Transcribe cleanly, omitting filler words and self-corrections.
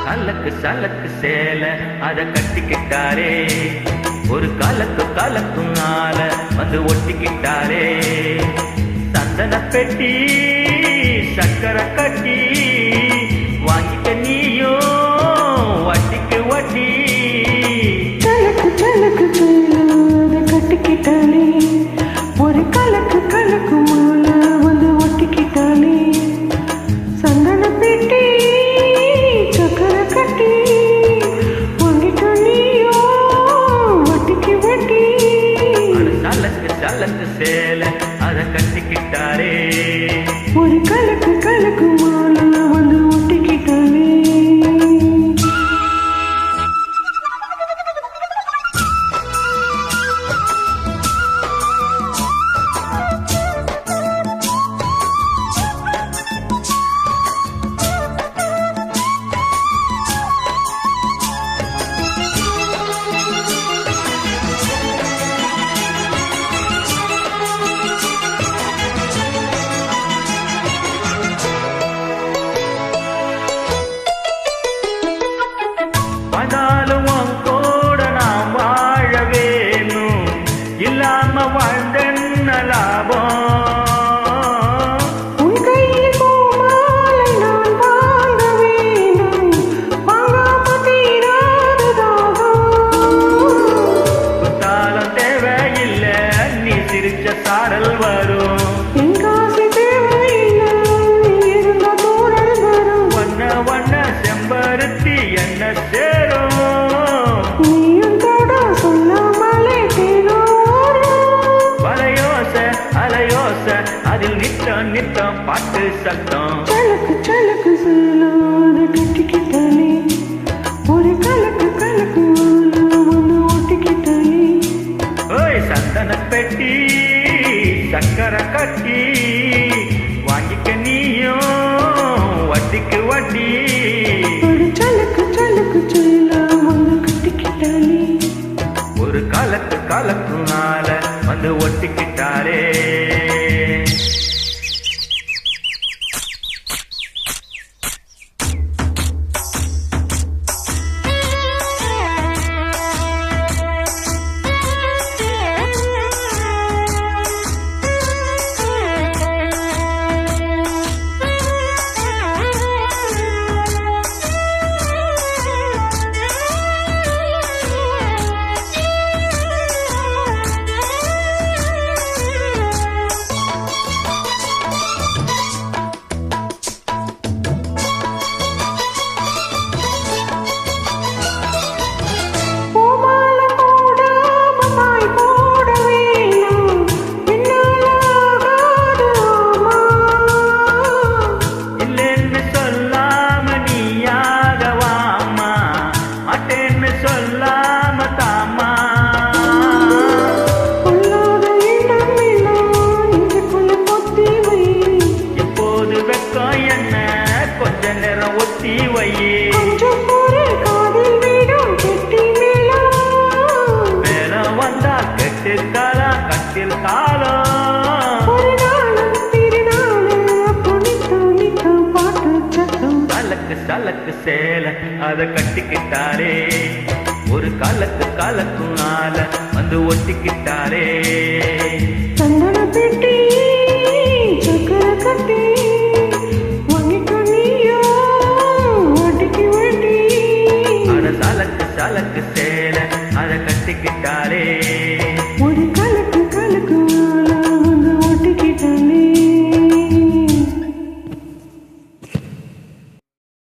கலக்கு சலக்கு சேல அத கட்டிக்கிட்டாரே, ஒரு கலக்கு கலக்கும் ஆல வந்து ஒட்டிக்கிட்டாரே. சந்தன பெட்டி சக்கரை கட்டி வாங்கிக்க நீயோ வட்டிக்கு வட்டி. கலக்கு கலக்கு சேல அத கட்டிக்கிட்டாரே, ஒரு கலக்கு கலக்கும் ஆல வந்து ஒட்டிக்கிட்டாரே. சந்தன பெட்டி சக்கரை கட்டி வாங்கிக்க நீயோ வட்டிக்கு வட்டி. சலக்கு சலக்கு சேல அத கட்டிக்கிட்டாரே, ஒரு கலக்கு கலக்கு மாலை வந்து ஒட்டிக்கிட்டாலே. வந்தாலும் கூட நாம் வாழ வேணும், இல்லாம வாழ்ந்தென்ன லாபம். உன் கையில் பூமாலை நான் வாங்க வேண்டும், வாங்காம தீராத தாகம். குத்தாலம் தேவையில்லை, நீ சிரிச்ச சாரல் வரும். என் காசு தேவையில்லை, இருந்த தோழல் வரும். வண்ண வண்ண செம்பருத்தி என்ன சேரும். நீயும் தொட சொல்லாமலே தேனோரும். வலையோச அலையோச அதில் நித்தம் நித்தம் பாட்டு சத்தம். சலக்கு சலக்கு சேலாத கட்டிக்கிட்டாலே, ஒரு கலக்கு கலக்கு மாலை வந்து ஒட்டிக்கிட்டாலே. ஓய் சந்தன பெட்டி சக்கரை கட்டி வாங்கிக்க நீயும் வட்டிக்கு வட்டி. ஒரு சலக்கு சலக்கு சேலா வந்து கட்டிக்கிட்டாலே, ஒரு கலக்கு கலக்குனால வந்து ஒட்டிக்கிட்டாரே. சலக்கு சேல அத கட்டிக்கிட்டாரே, ஒரு கலக்கு கலக்குனால வந்து ஒட்டிக்கிட்டாரே. சந்தன பெட்டி